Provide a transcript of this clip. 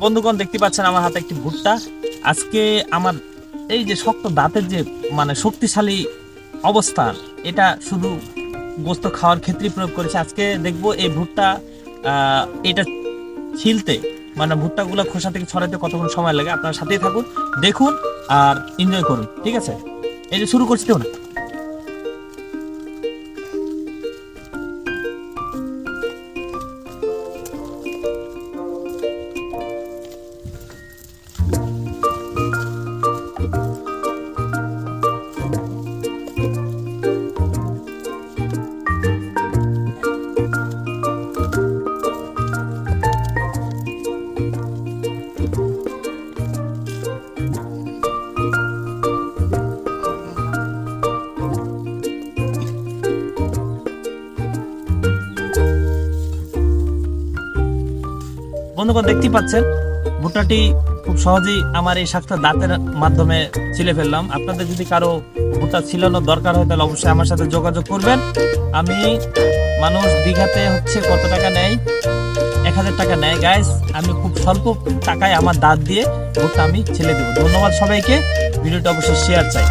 বন্ধুগণ দেখতে পাচ্ছেন আমার হাতে একটি ভুট্টা। আজকে আমার এই যে শক্ত দাঁতের যে শক্তিশালী অবস্থা, এটা শুধু গোস্ত খাওয়ার ক্ষেত্রে প্রয়োগ করেছে। আজকে দেখবো এই ভুট্টা এটা ছিলতে ভুট্টাগুলো খোসা থেকে ছড়াতে কতক্ষণ সময় লাগে। আপনার সাথেই থাকুন, দেখুন আর এনজয় করুন, ঠিক আছে? এই যে শুরু করছি তো না। বন্ধুগণ দেখতেই পাচ্ছেন ভুট্টাটি খুব সহজেই আমার এই শাকটা দাঁতের মাধ্যমে ছিলে ফেললাম। আপনাদের যদি কারো ভুট্টা ছিলানোর দরকার হয় তাহলে অবশ্যই আমার সাথে যোগাযোগ করবেন। আমি মানুষ বিঘাতে কত টাকা নেয়, 1000 টাকা নেয় গাইস। আমি খুব স্বল্প টাকায় আমার দাঁত দিয়ে ভুট্টা আমি ছিলে দেবো। ধন্যবাদ সবাইকে, ভিডিওটা অবশ্যই শেয়ার চাই।